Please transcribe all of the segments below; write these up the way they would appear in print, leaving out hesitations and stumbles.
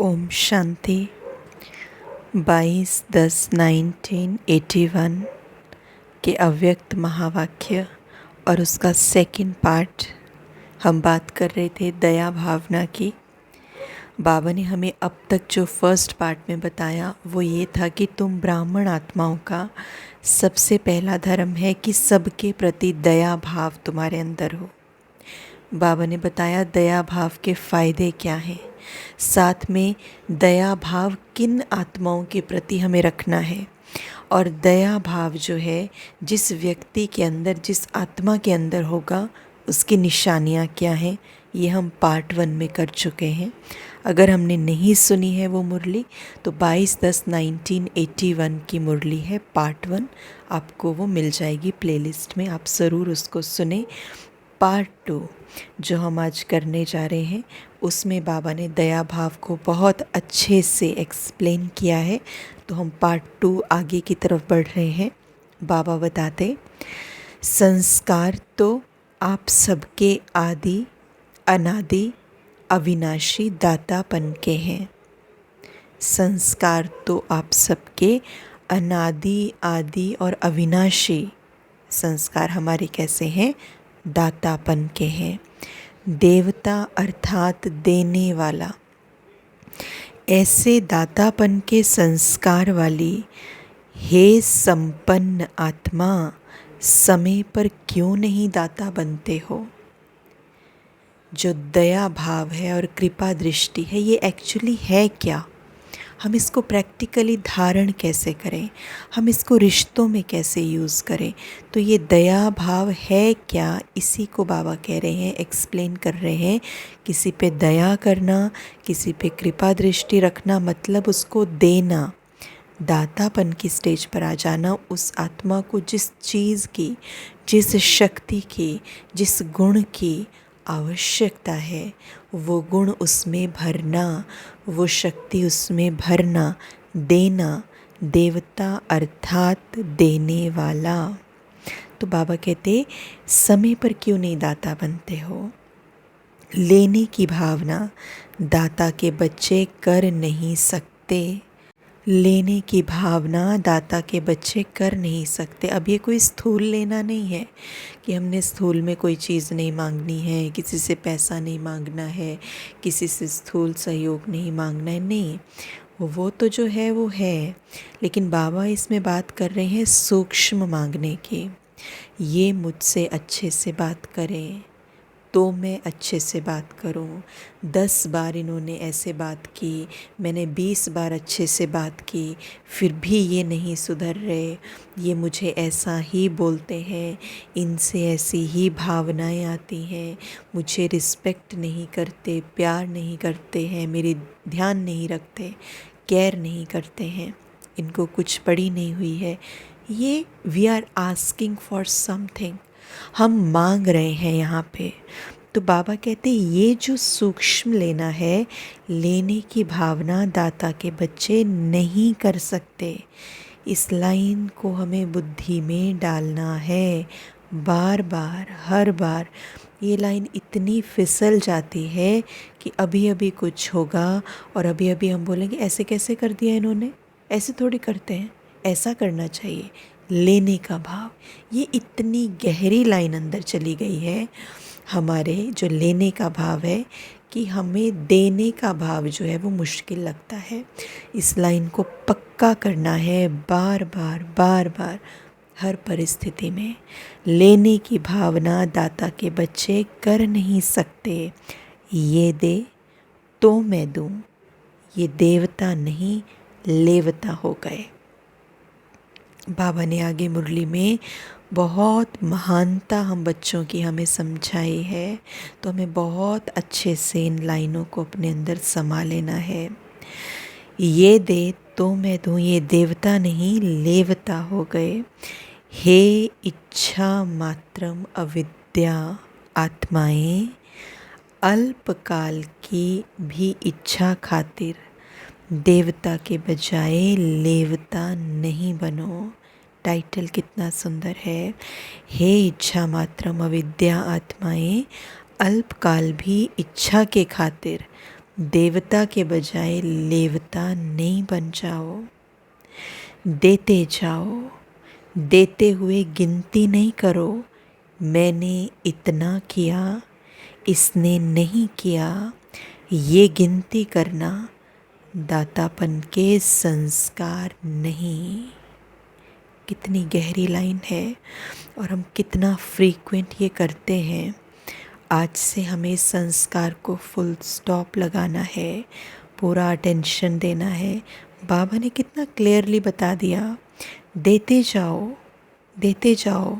ओम शांति 22/10/1981 के अव्यक्त महावाक्य और उसका सेकंड पार्ट हम बात कर रहे थे दया भावना की। बाबा ने हमें अब तक जो फर्स्ट पार्ट में बताया वो ये था कि तुम ब्राह्मण आत्माओं का सबसे पहला धर्म है कि सबके प्रति दया भाव तुम्हारे अंदर हो। बाबा ने बताया दया भाव के फ़ायदे क्या हैं, साथ में दया भाव किन आत्माओं के प्रति हमें रखना है और दया भाव जो है जिस व्यक्ति के अंदर, जिस आत्मा के अंदर होगा उसकी निशानियाँ क्या हैं, ये हम पार्ट 1 में कर चुके हैं। अगर हमने नहीं सुनी है वो मुरली तो 22/10/1981 की मुरली है पार्ट 1, आपको वो मिल जाएगी प्लेलिस्ट में, आप ज़रूर उसको सुने। पार्ट 2 जो हम आज करने जा रहे हैं उसमें बाबा ने दया भाव को बहुत अच्छे से एक्सप्लेन किया है, तो हम पार्ट 2 आगे की तरफ बढ़ रहे हैं। बाबा बताते संस्कार तो आप सबके आदि अनादि अविनाशी दातापन के हैं। संस्कार तो आप सबके अनादि आदि और अविनाशी संस्कार हमारे कैसे हैं, दातापन के हैं। देवता अर्थात देने वाला, ऐसे दातापन के संस्कार वाली हे संपन्न आत्मा समय पर क्यों नहीं दाता बनते हो। जो दया भाव है और कृपा दृष्टि है ये एक्चुअली है क्या, हम इसको प्रैक्टिकली धारण कैसे करें, हम इसको रिश्तों में कैसे यूज़ करें। तो ये दया भाव है क्या, इसी को बाबा कह रहे हैं, एक्सप्लेन कर रहे हैं। किसी पे दया करना, किसी पे कृपा दृष्टि रखना मतलब उसको देना, दातापन की स्टेज पर आ जाना। उस आत्मा को जिस चीज़ की, जिस शक्ति की, जिस गुण की आवश्यकता है वो गुण उसमें भरना, वो शक्ति उसमें भरना, देना। देवता अर्थात देने वाला। तो बाबा कहते समय पर क्यों नहीं दाता बनते हो। लेने की भावना दाता के बच्चे कर नहीं सकते। लेने की भावना दाता के बच्चे कर नहीं सकते। अब ये कोई स्थूल लेना नहीं है कि हमने स्थूल में कोई चीज़ नहीं मांगनी है, किसी से पैसा नहीं मांगना है, किसी से स्थूल सहयोग नहीं मांगना है, नहीं, वो तो जो है वो है। लेकिन बाबा इसमें बात कर रहे हैं सूक्ष्म मांगने की। ये मुझसे अच्छे से बात करें तो मैं अच्छे से बात करूं। 10 बार इन्होंने ऐसे बात की, मैंने 20 बार अच्छे से बात की, फिर भी ये नहीं सुधर रहे, ये मुझे ऐसा ही बोलते हैं, इनसे ऐसी ही भावनाएं आती हैं, मुझे रिस्पेक्ट नहीं करते, प्यार नहीं करते हैं, मेरी ध्यान नहीं रखते, केयर नहीं करते हैं, इनको कुछ पड़ी नहीं हुई है। ये we are asking for something, हम मांग रहे हैं यहाँ पे। तो बाबा कहते ये जो सूक्ष्म लेना है, लेने की भावना दाता के बच्चे नहीं कर सकते। इस लाइन को हमें बुद्धि में डालना है बार बार, हर बार। ये लाइन इतनी फिसल जाती है कि अभी अभी कुछ होगा और अभी अभी हम बोलेंगे ऐसे कैसे कर दिया इन्होंने, ऐसे थोड़ी करते हैं, ऐसा करना चाहिए। लेने का भाव, ये इतनी गहरी लाइन अंदर चली गई है हमारे, जो लेने का भाव है कि हमें देने का भाव जो है वो मुश्किल लगता है। इस लाइन को पक्का करना है बार बार बार बार, हर परिस्थिति में। लेने की भावना दाता के बच्चे कर नहीं सकते। ये दे तो मैं दूं, ये देवता नहीं लेवता हो गए। बाबा ने आगे मुरली में बहुत महानता हम बच्चों की हमें समझाई है, तो हमें बहुत अच्छे से इन लाइनों को अपने अंदर समा लेना है। ये दे तो मैं दूँ, ये देवता नहीं लेवता हो गए। हे इच्छा मात्रम अविद्या आत्माएं, अल्पकाल की भी इच्छा खातिर देवता के बजाय लेवता नहीं बनो। टाइटल कितना सुंदर है। हे इच्छा मात्रम अविद्या आत्माएं, अल्पकाल भी इच्छा के खातिर देवता के बजाय लेवता नहीं बन जाओ। देते जाओ, देते हुए गिनती नहीं करो, मैंने इतना किया, इसने नहीं किया। ये गिनती करना दातापन के संस्कार नहीं। कितनी गहरी लाइन है और हम कितना फ्रीक्वेंट ये करते हैं। आज से हमें संस्कार को फुल स्टॉप लगाना है, पूरा अटेंशन देना है। बाबा ने कितना क्लियरली बता दिया, देते जाओ, देते जाओ।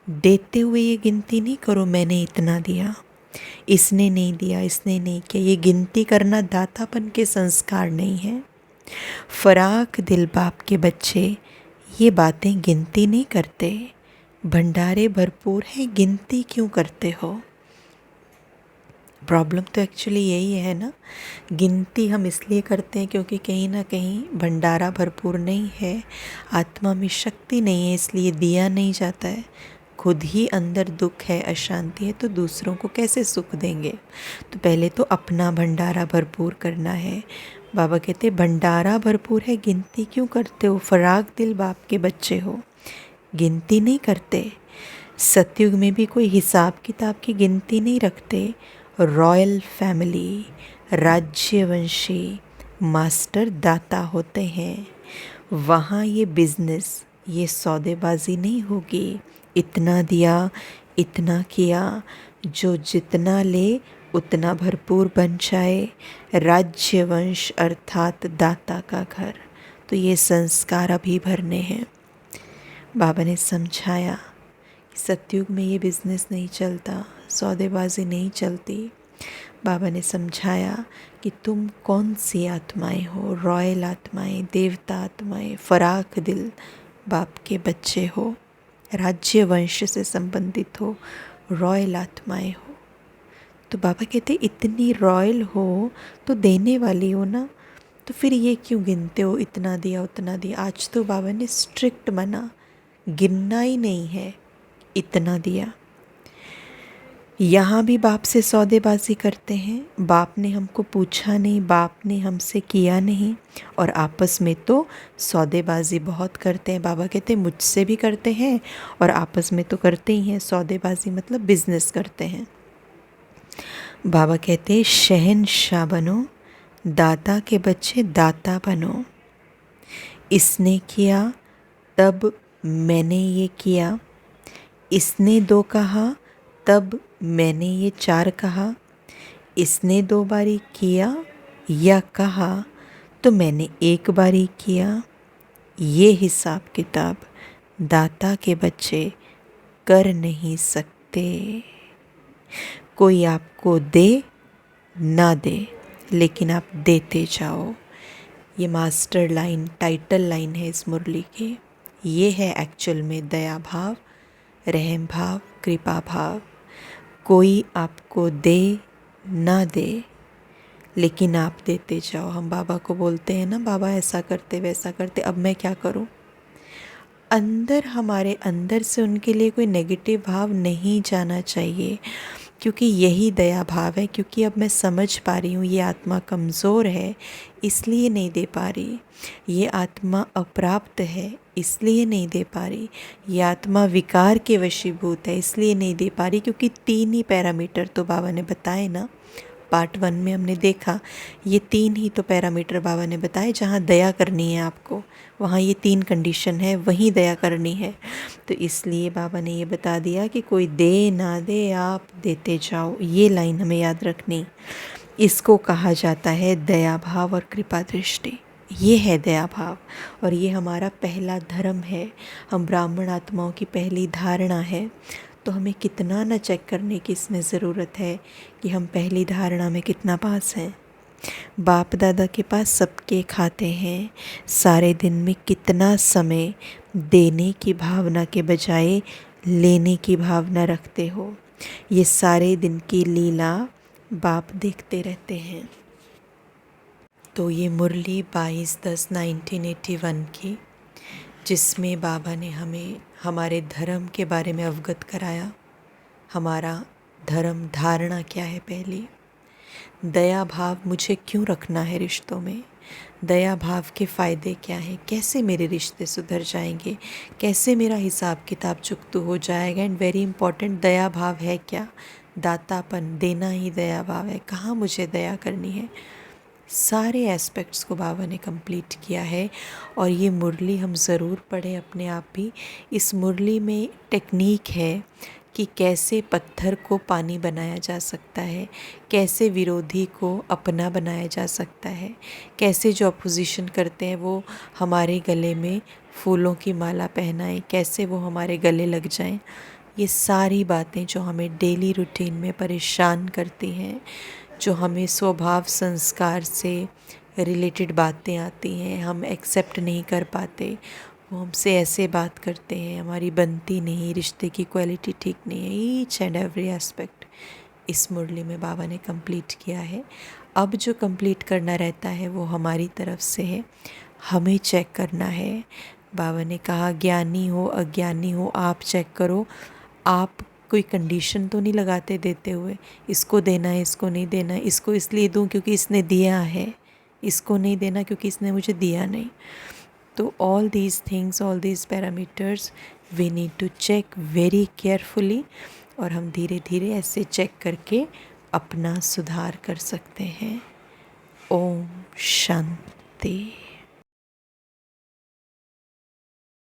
देते हुए ये गिनती नहीं करो मैंने इतना दिया, इसने नहीं दिया, इसने नहीं किया। ये गिनती करना दातापन के संस्कार नहीं है। फराक दिल बाप के बच्चे ये बातें गिनती नहीं करते। भंडारे भरपूर हैं, गिनती क्यों करते हो? प्रॉब्लम तो एक्चुअली यही है ना। गिनती हम इसलिए करते हैं क्योंकि कहीं ना कहीं भंडारा भरपूर नहीं है, आत्मा में शक्ति नहीं है, इसलिए दिया नहीं जाता है। खुद ही अंदर दुख है, अशांति है, तो दूसरों को कैसे सुख देंगे? तो पहले तो अपना भंडारा भरपूर करना है। बाबा कहते भंडारा भरपूर है, गिनती क्यों करते हो? फराक दिल बाप के बच्चे हो, गिनती नहीं करते। सतयुग में भी कोई हिसाब किताब की गिनती नहीं रखते। रॉयल फैमिली, राज्यवंशी मास्टर दाता होते हैं। वहाँ ये बिजनेस, ये सौदेबाजी नहीं होगी। इतना दिया, इतना किया, जो जितना ले उतना भरपूर बन जाए। राज्यवंश अर्थात दाता का घर। तो ये संस्कार अभी भरने हैं। बाबा ने समझाया कि सतयुग में ये बिज़नेस नहीं चलता, सौदेबाजी नहीं चलती। बाबा ने समझाया कि तुम कौन सी आत्माएं हो, रॉयल आत्माएं, देवता आत्माएं, फराक दिल बाप के बच्चे हो, राज्य वंश से संबंधित हो, रॉयल आत्माएं हो। तो बाबा कहते इतनी रॉयल हो तो देने वाली हो ना, तो फिर ये क्यों गिनते हो, इतना दिया उतना दिया? आज तो बाबा ने स्ट्रिक्ट बना, गिनना ही नहीं है, इतना दिया। यहाँ भी बाप से सौदेबाजी करते हैं। बाप ने हमको पूछा नहीं, बाप ने हमसे किया नहीं, और आपस में तो सौदेबाजी बहुत करते हैं। बाबा कहते हैं मुझसे भी करते हैं और आपस में तो करते ही हैं। सौदेबाजी मतलब बिजनेस करते हैं। बाबा कहते हैं शहंशाह बनो, दाता के बच्चे दाता बनो। इसने किया तब मैंने ये किया, इसने दो कहा तब मैंने ये चार कहा, इसने दो बारी किया या कहा तो मैंने एक बारी किया। ये हिसाब किताब दाता के बच्चे कर नहीं सकते। कोई आपको दे ना दे, लेकिन आप देते जाओ। ये मास्टर लाइन, टाइटल लाइन है इस मुरली की। ये है एक्चुअल में दया भाव, रहम भाव, कृपा भाव। कोई आपको दे ना दे, लेकिन आप देते जाओ। हम बाबा को बोलते हैं ना, बाबा ऐसा करते वैसा करते, अब मैं क्या करूं? अंदर, हमारे अंदर से उनके लिए कोई नेगेटिव भाव नहीं जाना चाहिए, क्योंकि यही दया भाव है। क्योंकि अब मैं समझ पा रही हूँ ये आत्मा कमज़ोर है, इसलिए नहीं दे पा रही। ये आत्मा अप्राप्त है, इसलिए नहीं दे पा रही। ये आत्मा विकार के वशीभूत है, इसलिए नहीं दे पा रही। क्योंकि 3 ही पैरामीटर तो बाबा ने बताए ना, पार्ट 1 में हमने देखा। ये 3 ही तो पैरामीटर बाबा ने बताए, जहाँ दया करनी है आपको, वहाँ ये 3 कंडीशन है, वहीं दया करनी है। तो इसलिए बाबा ने ये बता दिया कि कोई दे ना दे, आप देते जाओ। ये लाइन हमें याद रखनी। इसको कहा जाता है दया भाव और कृपा दृष्टि। ये है दया भाव, और ये हमारा पहला धर्म है। हम ब्राह्मण आत्माओं की पहली धारणा है। तो हमें कितना न चेक करने की इसमें ज़रूरत है कि हम पहली धारणा में कितना पास हैं। बाप दादा के पास सबके खाते हैं। सारे दिन में कितना समय देने की भावना के बजाय लेने की भावना रखते हो? ये सारे दिन की लीला बाप देखते रहते हैं। तो ये मुरली 22/10/1981 की, जिसमें बाबा ने हमें हमारे धर्म के बारे में अवगत कराया। हमारा धर्म धारणा क्या है पहली, दया भाव मुझे क्यों रखना है रिश्तों में, दया भाव के फ़ायदे क्या हैं, कैसे मेरे रिश्ते सुधर जाएंगे, कैसे मेरा हिसाब किताब चुकतू हो जाएगा। एंड वेरी इंपॉर्टेंट, दया भाव है क्या, दातापन, देना ही दया भाव है, कहाँ मुझे दया करनी है। सारे एस्पेक्ट्स को बाबा ने कंप्लीट किया है। और ये मुरली हम ज़रूर पढ़ें अपने आप भी। इस मुरली में टेक्निक है कि कैसे पत्थर को पानी बनाया जा सकता है, कैसे विरोधी को अपना बनाया जा सकता है, कैसे जो अपोजिशन करते हैं वो हमारे गले में फूलों की माला पहनाएं, कैसे वो हमारे गले लग जाएं। ये सारी बातें जो हमें डेली रूटीन में परेशान करती हैं, जो हमें स्वभाव संस्कार से रिलेटेड बातें आती हैं, हम एक्सेप्ट नहीं कर पाते, वो हमसे ऐसे बात करते हैं, हमारी बनती नहीं, रिश्ते की क्वालिटी ठीक नहीं है, ईच एंड एवरी एस्पेक्ट इस मुरली में बाबा ने कंप्लीट किया है। अब जो कंप्लीट करना रहता है वो हमारी तरफ से है, हमें चेक करना है। बाबा ने कहा ज्ञानी हो अज्ञानी हो आप चेक करो, आप कोई कंडीशन तो नहीं लगाते देते हुए, इसको देना है इसको नहीं देना है, इसको इसलिए दूं क्योंकि इसने दिया है, इसको नहीं देना क्योंकि इसने मुझे दिया नहीं। तो all these things, all these parameters we need to check very carefully. और हम धीरे धीरे ऐसे चेक करके अपना सुधार कर सकते हैं। ओम शांति।